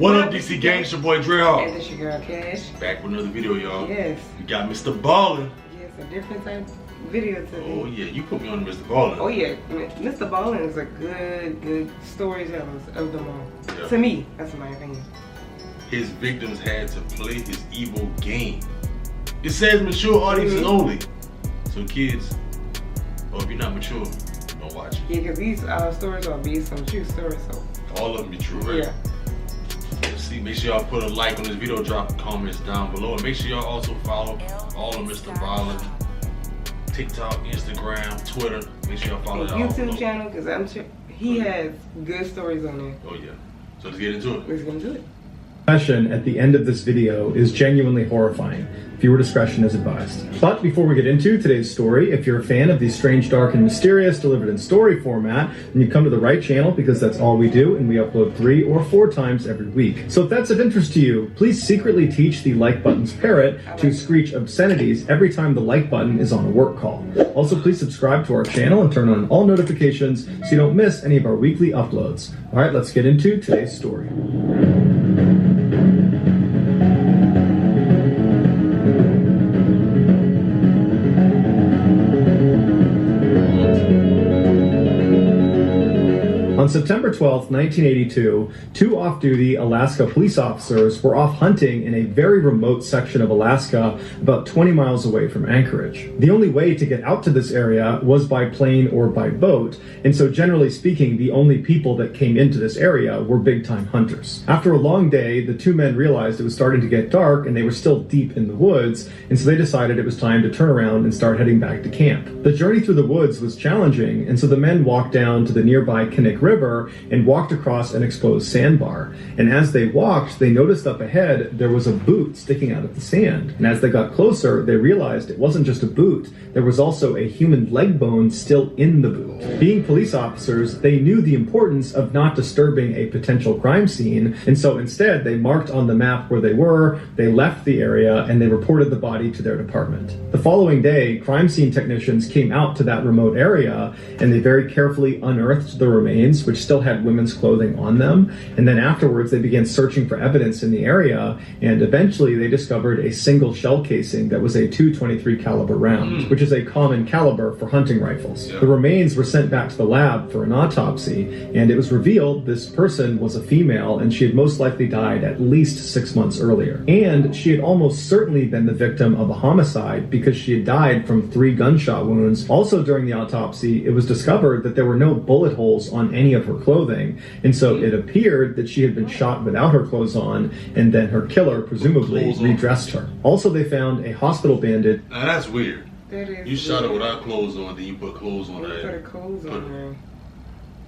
What up, DC Gang? It's your boy DreadHawk. And it's your girl Cash. Back with another video, y'all. Yes. We got Mr. Ballen. Yes, a different type of video today. Oh yeah, you put me on Mr. Ballen. Oh yeah, Mr. Ballen is a good storyteller of them all. Yeah. To me, that's my opinion. His victims had to play his evil game. It says mature audiences only. So kids, or if you're not mature, don't watch it. Yeah, because these stories are based on true stories, so. All of them be true, right? Yeah. See, make sure y'all put a like on this video, drop comments down below, and make sure y'all also follow all of Mr. Ballen, TikTok, Instagram, Twitter. Make sure y'all follow that YouTube channel, because I'm sure he has good stories on there. Oh yeah. So let's get into it. Let's get into it. Confession at the end of this video is genuinely horrifying. Viewer discretion is advised. But before we get into today's story, if you're a fan of these strange, dark, and mysterious delivered in story format, then you've come to the right channel because that's all we do, and we upload 3 or 4 times every week. So if that's of interest to you, please secretly teach the like button's parrot to screech obscenities every time the like button is on a work call. Also, please subscribe to our channel and turn on all notifications so you don't miss any of our weekly uploads. All right, let's get into today's story. On September 12, 1982, 2 off-duty Alaska police officers were off hunting in a very remote section of Alaska about 20 miles away from Anchorage. The only way to get out to this area was by plane or by boat, and so generally speaking, the only people that came into this area were big-time hunters. After a long day, the 2 men realized it was starting to get dark and they were still deep in the woods, and so they decided it was time to turn around and start heading back to camp. The journey through the woods was challenging, and so the men walked down to the nearby Kinnick River and walked across an exposed sandbar. And as they walked, they noticed up ahead there was a boot sticking out of the sand. And as they got closer, they realized it wasn't just a boot, there was also a human leg bone still in the boot. Being police officers, they knew the importance of not disturbing a potential crime scene, and so instead they marked on the map where they were, they left the area, and they reported the body to their department. The following day, crime scene technicians came out to that remote area, and they very carefully unearthed the remains, which still had women's clothing on them. And then afterwards, they began searching for evidence in the area, and eventually they discovered a single shell casing that was a .223 caliber round, which is a common caliber for hunting rifles. The remains were sent back to the lab for an autopsy, and it was revealed this person was a female, and she had most likely died at least 6 months earlier. And she had almost certainly been the victim of a homicide because she had died from 3 gunshot wounds. Also during the autopsy, it was discovered that there were no bullet holes on any of her clothing, and so it appeared that she had been shot without her clothes on, and then her killer presumably redressed her. Also, they found a hospital bandage. Now that's weird. That is You shot her without clothes on, then you put clothes on her. Put her clothes on her.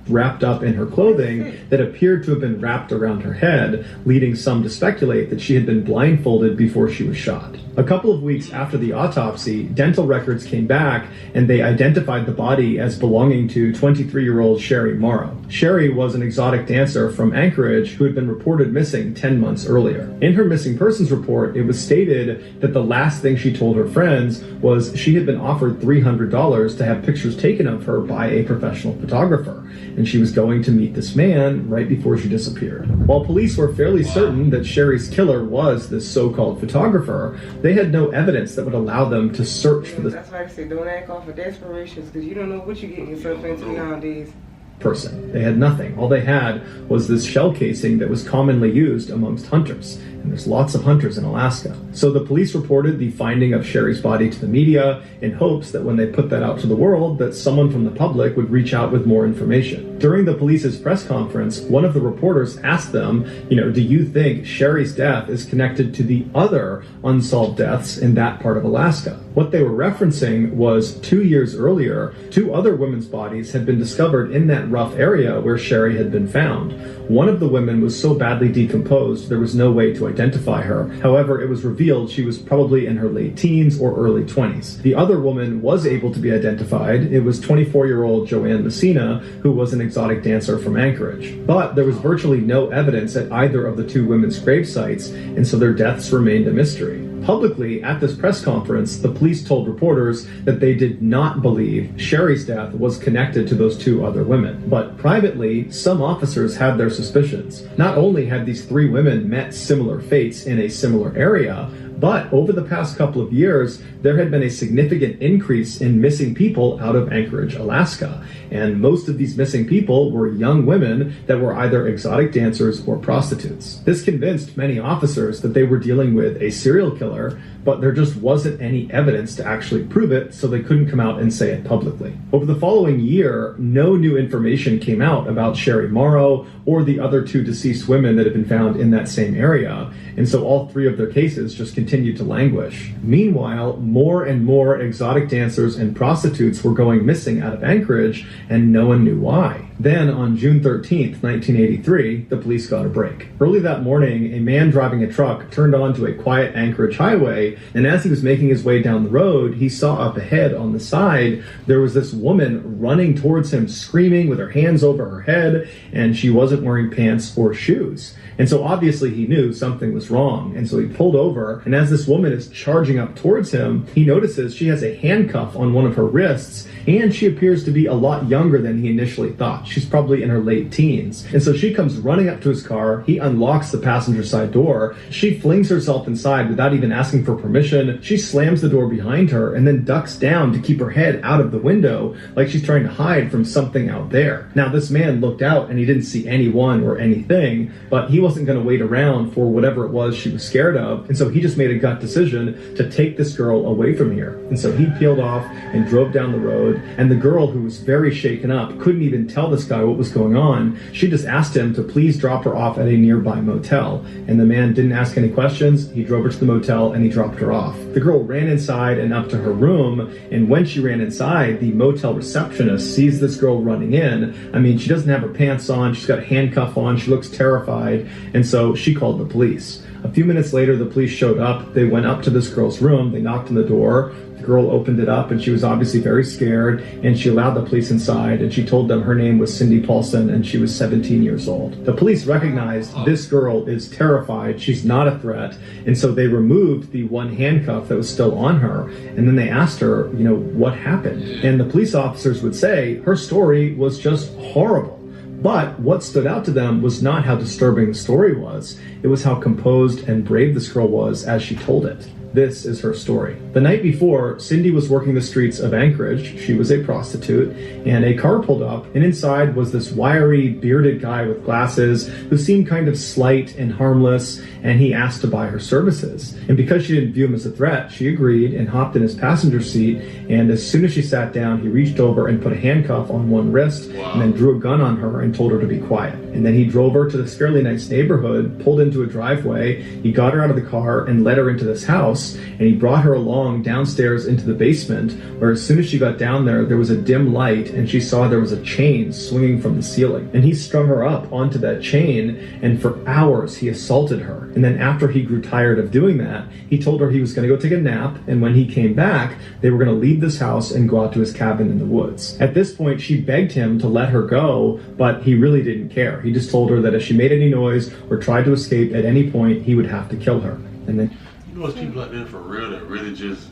Wrapped up in her clothing that appeared to have been wrapped around her head, leading some to speculate that she had been blindfolded before she was shot. A couple of weeks after the autopsy, dental records came back and they identified the body as belonging to 23-year-old Sherry Morrow. Sherry was an exotic dancer from Anchorage who had been reported missing 10 months earlier. In her missing persons report, it was stated that the last thing she told her friends was she had been offered $300 to have pictures taken of her by a professional photographer, and she was going to meet this man right before she disappeared. While police were fairly certain that Sherry's killer was this so-called photographer, they had no evidence that would allow them to search for this That's why I say don't act off of desperation, because you don't know what you're getting yourself into nowadays. person. They had nothing. All they had was this shell casing that was commonly used amongst hunters. And there's lots of hunters in Alaska. So the police reported the finding of Sherry's body to the media in hopes that when they put that out to the world, that someone from the public would reach out with more information. During the police's press conference, one of the reporters asked them, do you think Sherry's death is connected to the other unsolved deaths in that part of Alaska? What they were referencing was 2 years earlier, 2 other women's bodies had been discovered in that rough area where Sherry had been found. One of the women was so badly decomposed there was no way to identify her. However, it was revealed she was probably in her late teens or early 20s. The other woman was able to be identified. It was 24-year-old Joanne Messina, who was an exotic dancer from Anchorage. But there was virtually no evidence at either of the 2 women's grave sites, and so their deaths remained a mystery. Publicly, at this press conference, the police told reporters that they did not believe Sherry's death was connected to those two other women. But privately, some officers had their suspicions. Not only had these three women met similar fates in a similar area, but over the past couple of years, there had been a significant increase in missing people out of Anchorage, Alaska. And most of these missing people were young women that were either exotic dancers or prostitutes. This convinced many officers that they were dealing with a serial killer, but there just wasn't any evidence to actually prove it, so they couldn't come out and say it publicly. Over the following year, no new information came out about Sherry Morrow or the other two deceased women that had been found in that same area, and so all three of their cases just continued to languish. Meanwhile, more and more exotic dancers and prostitutes were going missing out of Anchorage, and no one knew why. Then, on June 13th, 1983, the police got a break. Early that morning, a man driving a truck turned onto a quiet Anchorage highway, and as he was making his way down the road, he saw up ahead on the side, there was this woman running towards him, screaming with her hands over her head, and she wasn't wearing pants or shoes. And so obviously he knew something was wrong, and so he pulled over, and as this woman is charging up towards him, he notices she has a handcuff on one of her wrists, and she appears to be a lot younger than he initially thought. She's probably in her late teens. And so she comes running up to his car, he unlocks the passenger side door, she flings herself inside without even asking for permission, she slams the door behind her, and then ducks down to keep her head out of the window, like she's trying to hide from something out there. Now this man looked out and he didn't see anyone or anything, but he wasn't going to wait around for whatever it was she was scared of, and so he just made a gut decision to take this girl away from here. And so he peeled off and drove down the road, and the girl, who was very shaken up, couldn't even tell this guy what was going on. She just asked him to please drop her off at a nearby motel, and the man didn't ask any questions. He drove her to the motel and he dropped her off. The girl ran inside and up to her room, and when she ran inside, the motel receptionist sees this girl running in. I mean, she doesn't have her pants on, she's got a handcuff on, she looks terrified, and so she called the police. A few minutes later, the police showed up. They went up to this girl's room, they knocked on the door. The girl opened it up, and she was obviously very scared, and she allowed the police inside, and she told them her name was Cindy Paulson, and she was 17 years old. The police recognized this girl is terrified, she's not a threat, and so they removed the one handcuff that was still on her, and then they asked her, what happened? And the police officers would say her story was just horrible. But what stood out to them was not how disturbing the story was, it was how composed and brave this girl was as she told it. This is her story. The night before, Cindy was working the streets of Anchorage. She was a prostitute, and a car pulled up, and inside was this wiry, bearded guy with glasses who seemed kind of slight and harmless, and he asked to buy her services. And because she didn't view him as a threat, she agreed and hopped in his passenger seat, and as soon as she sat down, he reached over and put a handcuff on one wrist, and then drew a gun on her and told her to be quiet. And then he drove her to this fairly nice neighborhood, pulled into a driveway, he got her out of the car and led her into this house, and he brought her along downstairs into the basement, where as soon as she got down there was a dim light, and she saw there was a chain swinging from the ceiling. And he strung her up onto that chain, and for hours he assaulted her. And then after he grew tired of doing that, he told her he was going to go take a nap, and when he came back, they were going to leave this house and go out to his cabin in the woods. At this point, she begged him to let her go, but he really didn't care. He just told her that if she made any noise or tried to escape at any point, he would have to kill her. And then There's people out there for real that really just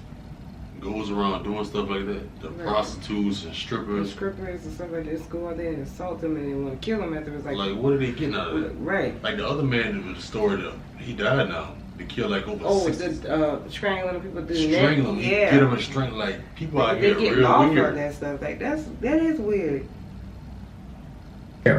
goes around doing stuff like that. The prostitutes and strippers. The strippers and stuff like that. Just go out there and assault them and then want to kill them afterwards. Like, what are they getting out of it? Right. Like the other man in the story, he died now. They killed like over 60. Strangling people through Strangling them. Yeah. Get them a string. Like, people out here get real off weird. of that stuff. Like, that is weird.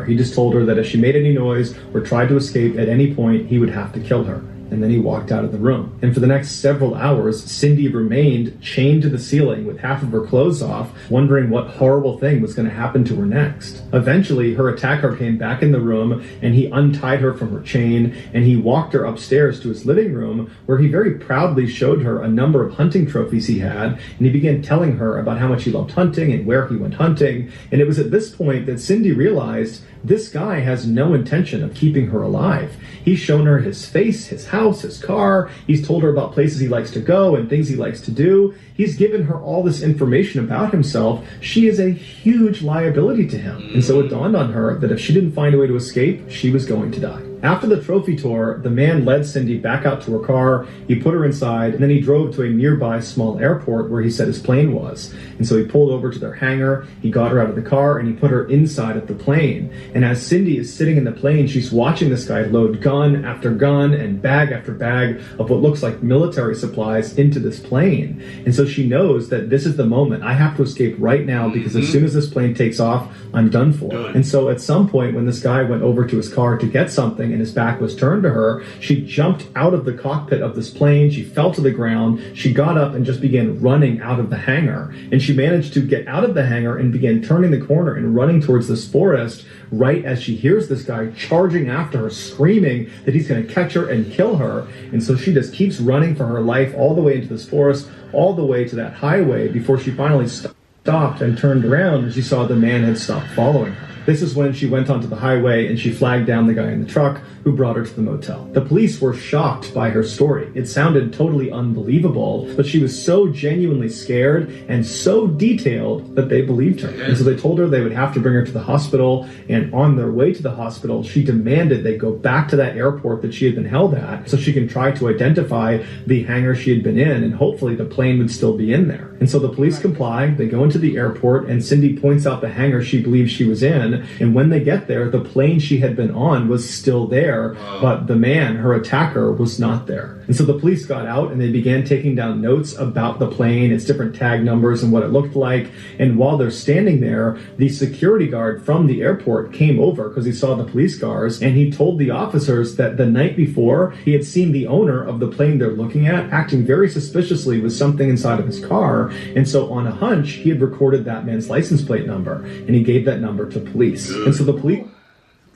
he just told her that if she made any noise or tried to escape at any point, he would have to kill her. And then he walked out of the room. And for the next several hours, Cindy remained chained to the ceiling with half of her clothes off, wondering what horrible thing was going to happen to her next. Eventually, her attacker came back in the room, and he untied her from her chain, and he walked her upstairs to his living room, where he very proudly showed her a number of hunting trophies he had, and he began telling her about how much he loved hunting and where he went hunting. And it was at this point that Cindy realized this guy has no intention of keeping her alive. He's shown her his face, his house, his car. He's told her about places he likes to go and things he likes to do. He's given her all this information about himself. She is a huge liability to him. And so it dawned on her that if she didn't find a way to escape, she was going to die. After the trophy tour, the man led Cindy back out to her car, he put her inside, and then he drove to a nearby small airport where he said his plane was. And so he pulled over to their hangar, he got her out of the car, and he put her inside of the plane. And as Cindy is sitting in the plane, she's watching this guy load gun after gun and bag after bag of what looks like military supplies into this plane. And so she knows that this is the moment. I have to escape right now because as soon as this plane takes off, I'm done for. And so at some point when this guy went over to his car to get something and his back was turned to her, she jumped out of the cockpit of this plane, she fell to the ground, she got up and just began running out of the hangar. And she managed to get out of the hangar and began turning the corner and running towards this forest right as she hears this guy charging after her, screaming that he's going to catch her and kill her. And so she just keeps running for her life all the way into this forest, all the way to that highway before she finally stopped and turned around and she saw the man had stopped following her. This is when she went onto the highway and she flagged down the guy in the truck who brought her to the motel. The police were shocked by her story. It sounded totally unbelievable, but she was so genuinely scared and so detailed that they believed her. And so they told her they would have to bring her to the hospital, and on their way to the hospital, she demanded they go back to that airport that she had been held at so she can try to identify the hangar she had been in, and hopefully the plane would still be in there. And so the police comply, they go into the airport, and Cindy points out the hangar she believes she was in, and when they get there, the plane she had been on was still there, but the man, her attacker, was not there. And so the police got out and they began taking down notes about the plane, its different tag numbers and what it looked like. And while they're standing there, the security guard from the airport came over because he saw the police cars, and he told the officers that the night before he had seen the owner of the plane they're looking at acting very suspiciously with something inside of his car. And so on a hunch, he had recorded that man's license plate number, and he gave that number to police. Good. And so the police...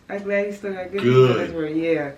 I'm glad he still got good. Yeah,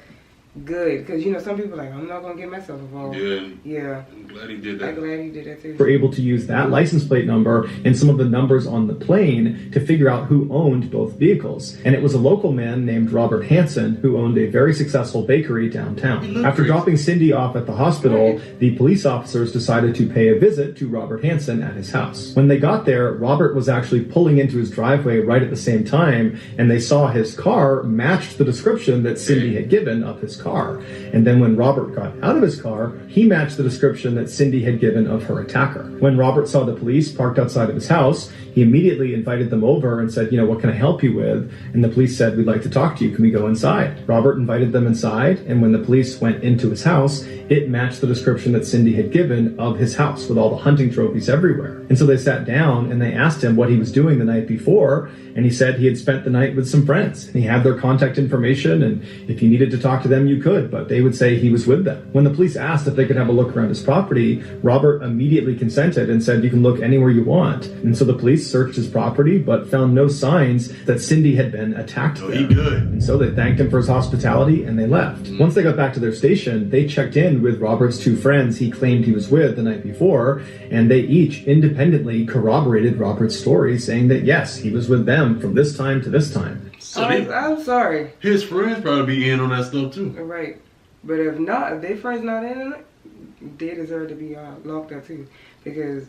good. Because, you know, some people are like, I'm not going to get myself involved. Yeah. I'm glad he did that. I'm glad he did that too. were able to use that license plate number and some of the numbers on the plane to figure out who owned both vehicles. And it was a local man named Robert Hansen who owned a very successful bakery downtown. After dropping Cindy off at the hospital, the police officers decided to pay a visit to Robert Hansen at his house. When they got there, Robert was actually pulling into his driveway right at the same time, and they saw his car matched the description that Cindy had given of his car. And then when Robert got out of his car, he matched the description that Cindy had given of her attacker. When Robert saw the police parked outside of his house, he immediately invited them over and said, what can I help you with? And the police said, we'd like to talk to you. Can we go inside? Robert invited them inside, and when the police went into his house, it matched the description that Cindy had given of his house with all the hunting trophies everywhere. And so they sat down and they asked him what he was doing the night before, and he said he had spent the night with some friends. And he had their contact information, and if you needed to talk to them, you could, but they would say he was with them. When the police asked if they could have a look around his property, Robert immediately consented and said, you can look anywhere you want. And so the police searched his property, but found no signs that Cindy had been attacked there. And so they thanked him for his hospitality and they left. Once they got back to their station, they checked in with Robert's two friends he claimed he was with the night before, and they each independently corroborated Robert's story, saying that yes, he was with them from this time to this time. So I'm sorry. His friends probably be in on that stuff too. Right. But if not, if their friends not in on it, they deserve to be locked up too. Because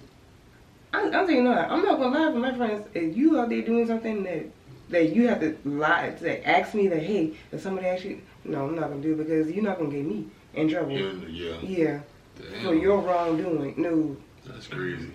I'm telling you, I'm not gonna lie for my friends. If you out there doing something that you have to lie to ask me that, hey, if somebody actually, no, I'm not gonna do it, because you're not gonna get me in trouble. Yeah. Damn. For your wrongdoing. No. That's crazy.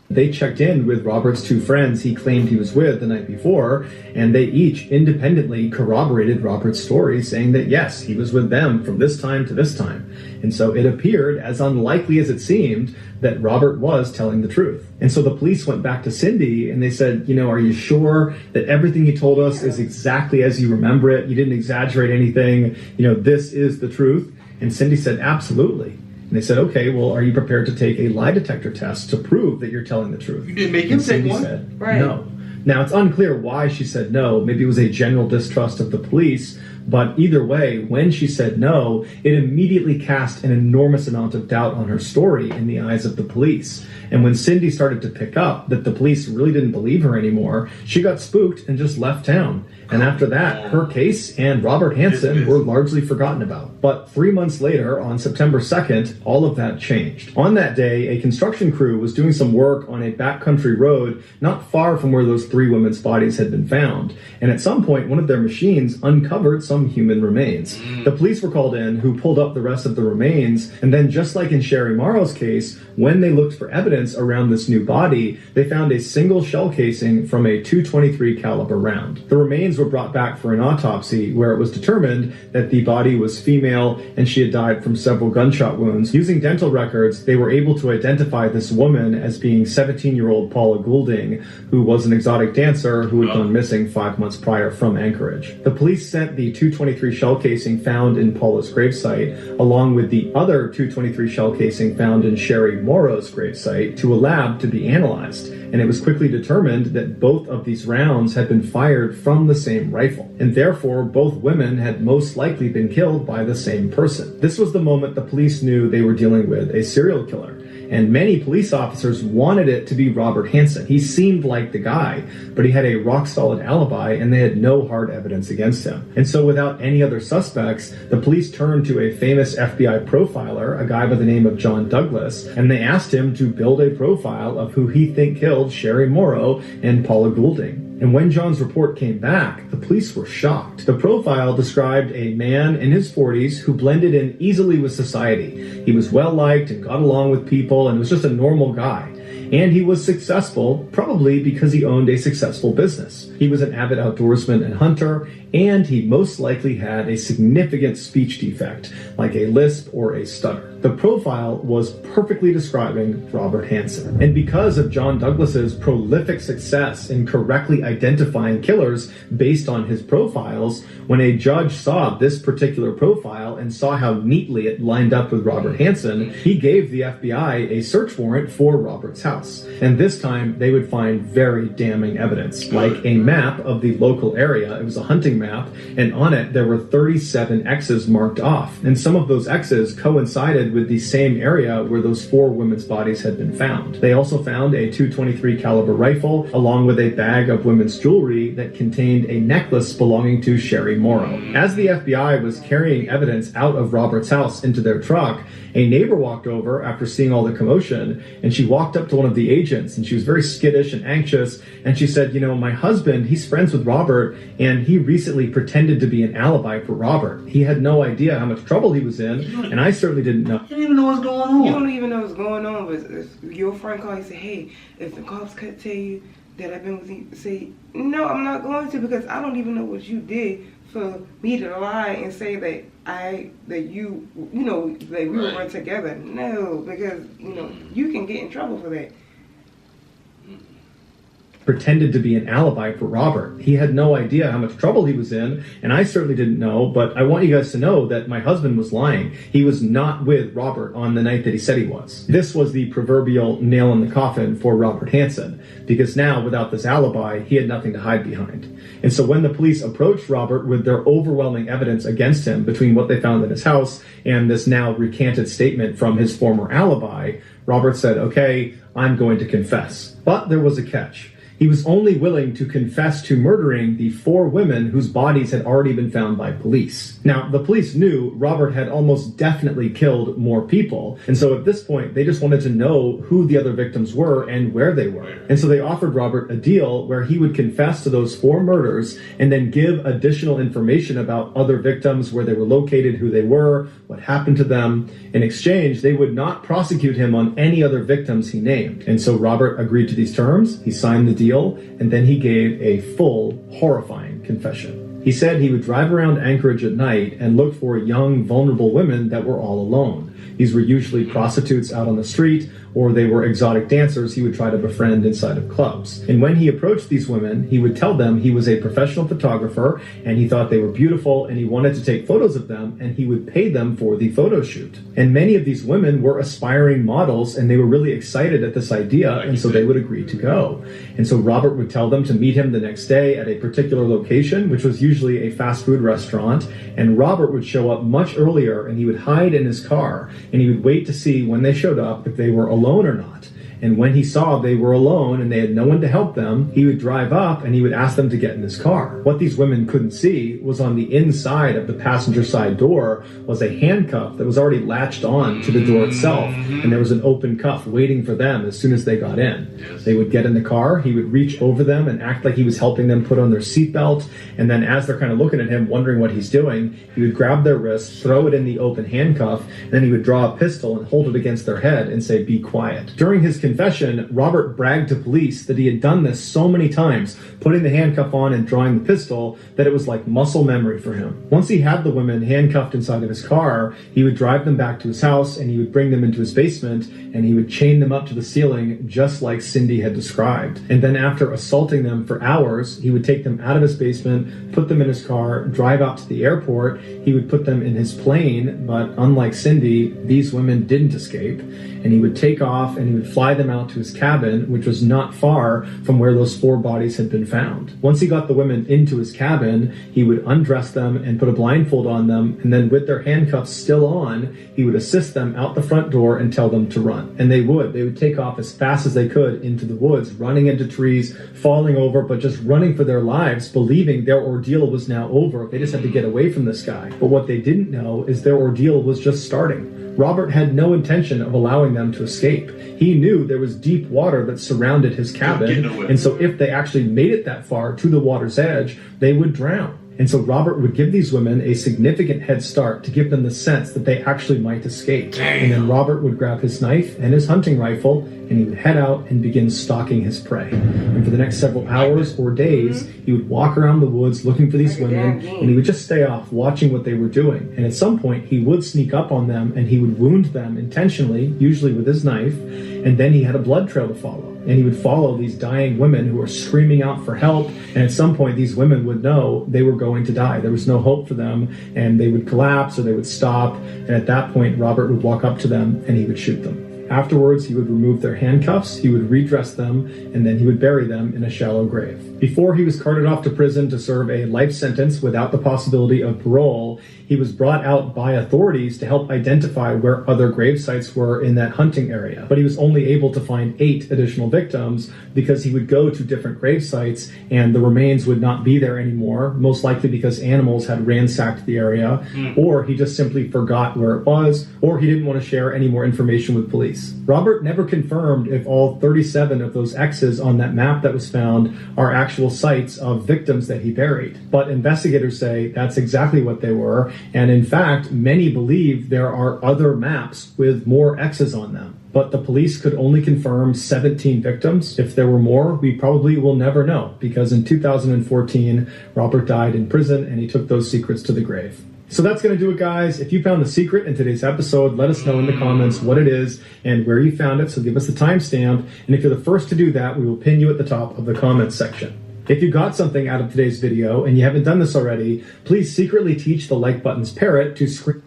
They checked in with Robert's two friends he claimed he was with the night before, and they each independently corroborated Robert's story, saying that yes, he was with them from this time to this time. And so it appeared, as unlikely as it seemed, that Robert was telling the truth. And so the police went back to Cindy and they said, are you sure that everything you told us is exactly as you remember it? You didn't exaggerate anything? This is the truth? And Cindy said, absolutely. And they said, okay, well, are you prepared to take a lie detector test to prove that you're telling the truth? You didn't make him take one? Said, right. No. Now, it's unclear why she said no. Maybe it was a general distrust of the police. But either way, when she said no, it immediately cast an enormous amount of doubt on her story in the eyes of the police. And when Cindy started to pick up that the police really didn't believe her anymore, she got spooked and just left town. And after that, her case and Robert Hansen were largely forgotten about. But 3 months later, on September 2nd, all of that changed. On that day, a construction crew was doing some work on a backcountry road not far from where those 3 women's bodies had been found. And at some point, one of their machines uncovered some human remains. The police were called in, who pulled up the rest of the remains, and then just like in Sherry Morrow's case, when they looked for evidence around this new body, they found a single shell casing from a .223 caliber round. The remains were brought back for an autopsy, where it was determined that the body was female and she had died from several gunshot wounds. Using dental records, they were able to identify this woman as being 17-year-old Paula Goulding, who was an exotic dancer who had gone missing 5 months prior from Anchorage. The police sent the .223 shell casing found in Paula's gravesite, along with the other .223 shell casing found in Sherry Morrow's gravesite, to a lab to be analyzed, and it was quickly determined that both of these rounds had been fired from the same rifle, and therefore both women had most likely been killed by the same person. This was the moment the police knew they were dealing with a serial killer, and many police officers wanted it to be Robert Hansen. He seemed like the guy, but he had a rock-solid alibi, and they had no hard evidence against him. And so without any other suspects, the police turned to a famous FBI profiler, a guy by the name of John Douglas, and they asked him to build a profile of who he think killed Sherry Morrow and Paula Goulding. And when John's report came back, the police were shocked. The profile described a man in his 40s who blended in easily with society. He was well-liked and got along with people and was just a normal guy. And he was successful, probably because he owned a successful business. He was an avid outdoorsman and hunter, and he most likely had a significant speech defect, like a lisp or a stutter. The profile was perfectly describing Robert Hansen. And because of John Douglas's prolific success in correctly identifying killers based on his profiles, when a judge saw this particular profile and saw how neatly it lined up with Robert Hansen, he gave the FBI a search warrant for Robert's house. And this time, they would find very damning evidence, like a map of the local area. It was a hunting map, and on it there were 37 X's marked off. And some of those X's coincided with the same area where those 4 women's bodies had been found. They also found a .223 caliber rifle, along with a bag of women's jewelry that contained a necklace belonging to Sherry Morrow. As the FBI was carrying evidence out of Robert's house into their truck, a neighbor walked over after seeing all the commotion, and she walked up to one of the agents, and she was very skittish and anxious, and she said, you know, my husband, he's friends with Robert, and he recently pretended to be an alibi for Robert. He had no idea how much trouble he was in, and I certainly didn't know. You don't even know what's going on. You don't even know what's going on, but if your friend calls and say, hey, if the cops could tell you that I've been with you, say, no, I'm not going to, because I don't even know what you did for me to lie and say that you know, that we were together. No, because, you know, you can get in trouble for that. Pretended to be an alibi for Robert. He had no idea how much trouble he was in, and I certainly didn't know, but I want you guys to know that my husband was lying. He was not with Robert on the night that he said he was. This was the proverbial nail in the coffin for Robert Hansen, because now, without this alibi, he had nothing to hide behind. And so when the police approached Robert with their overwhelming evidence against him between what they found in his house and this now recanted statement from his former alibi, Robert said, okay, I'm going to confess. But there was a catch. He was only willing to confess to murdering the 4 women whose bodies had already been found by police. Now, the police knew Robert had almost definitely killed more people, and so at this point, they just wanted to know who the other victims were and where they were. And so they offered Robert a deal where he would confess to those 4 murders and then give additional information about other victims, where they were located, who they were, what happened to them. In exchange, they would not prosecute him on any other victims he named. And so Robert agreed to these terms, he signed the deal, and then he gave a full, horrifying confession. He said he would drive around Anchorage at night and look for young, vulnerable women that were all alone. These were usually prostitutes out on the street, or they were exotic dancers he would try to befriend inside of clubs. And when he approached these women, he would tell them he was a professional photographer, and he thought they were beautiful, and he wanted to take photos of them, and he would pay them for the photo shoot. And many of these women were aspiring models, and they were really excited at this idea, and so they would agree to go. And so Robert would tell them to meet him the next day at a particular location, which was usually a fast food restaurant, and Robert would show up much earlier, and he would hide in his car, and he would wait to see when they showed up if they were alone or not. and when he saw they were alone and they had no one to help them, he would drive up and he would ask them to get in his car. What these women couldn't see was on the inside of the passenger side door was a handcuff that was already latched on to the door itself, and there was an open cuff waiting for them as soon as they got in. Yes. They would get in the car, he would reach over them and act like he was helping them put on their seatbelt, and then as they're kind of looking at him, wondering what he's doing, he would grab their wrist, throw it in the open handcuff, and then he would draw a pistol and hold it against their head and say, "Be quiet." During his confession, Robert bragged to police that he had done this so many times, putting the handcuff on and drawing the pistol, that it was like muscle memory for him. Once he had the women handcuffed inside of his car, he would drive them back to his house and he would bring them into his basement and he would chain them up to the ceiling just like Cindy had described. And then after assaulting them for hours, he would take them out of his basement, put them in his car, drive out to the airport. He would put them in his plane, but unlike Cindy, these women didn't escape. And he would take off and he would fly them out to his cabin, which was not far from where those 4 bodies had been found. Once he got the women into his cabin, he would undress them and put a blindfold on them, and then with their handcuffs still on, he would assist them out the front door and tell them to run. And they would take off as fast as they could into the woods, running into trees, falling over, but just running for their lives, believing their ordeal was now over. They just had to get away from this guy. But what they didn't know is their ordeal was just starting. Robert had no intention of allowing them to escape. He knew there was deep water that surrounded his cabin, and so if they actually made it that far to the water's edge, they would drown. And so Robert would give these women a significant head start to give them the sense that they actually might escape. Damn. And then Robert would grab his knife and his hunting rifle, and he would head out and begin stalking his prey. And for the next several hours or days, he would walk around the woods looking for these women, and he would just stay off, watching what they were doing. And at some point, he would sneak up on them, and he would wound them intentionally, usually with his knife, and then he had a blood trail to follow. And he would follow these dying women who were screaming out for help, and at some point, these women would know they were going to die. There was no hope for them, and they would collapse or they would stop, and at that point, Robert would walk up to them, and he would shoot them. Afterwards, he would remove their handcuffs, he would redress them, and then he would bury them in a shallow grave. Before he was carted off to prison to serve a life sentence without the possibility of parole, he was brought out by authorities to help identify where other grave sites were in that hunting area. But he was only able to find 8 additional victims because he would go to different grave sites and the remains would not be there anymore, most likely because animals had ransacked the area, or he just simply forgot where it was, or he didn't want to share any more information with police. Robert never confirmed if all 37 of those X's on that map that was found are actual sites of victims that he buried. But investigators say that's exactly what they were, and in fact, many believe there are other maps with more X's on them. But the police could only confirm 17 victims. If there were more, we probably will never know, because in 2014, Robert died in prison and he took those secrets to the grave. So that's going to do it, guys. If you found the secret in today's episode, let us know in the comments what it is and where you found it, so give us the timestamp. And if you're the first to do that, we will pin you at the top of the comments section. If you got something out of today's video and you haven't done this already, please secretly teach the like button's parrot to scream.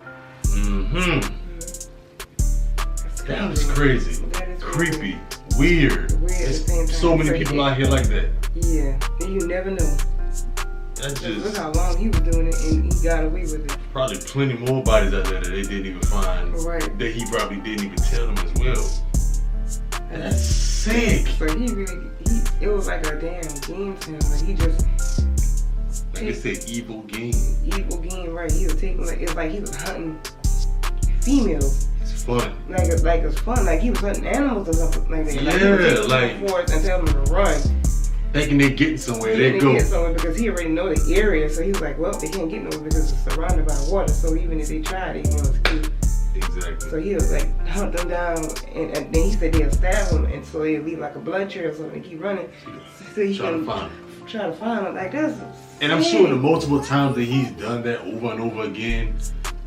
That was crazy. Creepy. Weird. So many people out here like that. Yeah, and you never know. That's Look just how long he was doing it and he got away with it. probably plenty more bodies out there that they didn't even find. Right. That he probably didn't even tell them as well. That's sick. So it was like a damn game to him. Like he just Like I said, evil game. evil game, right? He was taking it's like he was hunting females. It's fun. Like it's fun. Like he was hunting animals or something like that. Yeah, he would take them like- to the forest and tell them to run. Thinking they're getting somewhere, they They go. get somewhere because he already know the area. So he was like, well, they can't get nowhere because it's surrounded by water. So even if they tried, they won't escape. Exactly. So he was like hunt them down, and then he said they'll stab him, and so they'll leave like a blood trail, so they keep running. So he Trying can to find try to find them. Like that's. And I'm sure the multiple times that he's done that over and over again,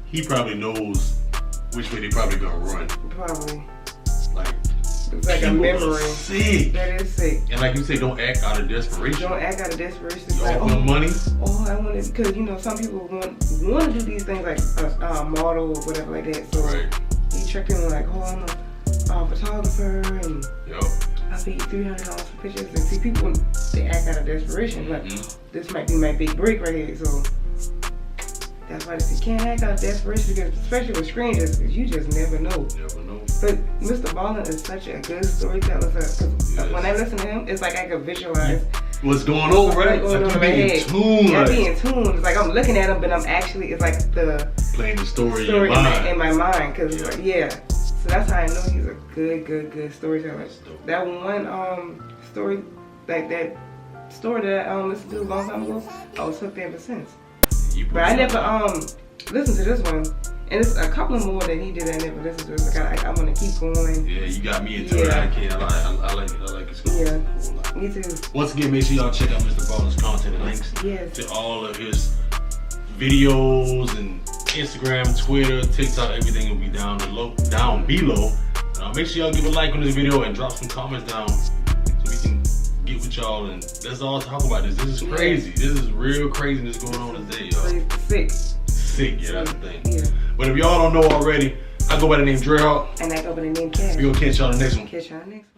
he probably knows which way they probably gonna run. Probably. Like, It's like a people are memory. sick. That is sick. And like you say, don't act out of desperation. Don't act out of desperation. You Like, offer them money. I want to, because some people want to do these things like a model or whatever like that. So Right. he checked in like, I'm a photographer and Yo. I paid $300 for pictures. And see, people they act out of desperation. Like this might be my big break right here. So that's why they say can't act out of desperation, because especially with strangers, because you just never know. Never know. But Mr. Ballen is such a good storyteller. So, when I listen to him, it's like I can visualize what's going on, right? What's going on you be in tune. Yeah, I be in tune. It's like I'm looking at him, but I'm actually, it's like the playing the story in my mind. Cause so that's how I know he's a good storyteller. That one story, like that story that I listened to a long time ago, I was hooked ever since. But I never listened to this one. And it's a couple more that he did I never listened to. Like I want to keep going. Yeah, you got me into it. I like it. I like it. Yeah, me too. Once again, make sure y'all check out Mr. Ballen's content and links to all of his videos and Instagram, Twitter, TikTok. Everything will be down below. Make sure y'all give a like on this video and drop some comments down so we can get with y'all and let's all talk about this. This is crazy. This is real craziness going on today, y'all. Sick, yeah, that's the thing. Yeah. But if y'all don't know already, I go by the name DreadHawk. And I go by the name Cat. We gonna catch y'all in the next one. Catch y'all next one.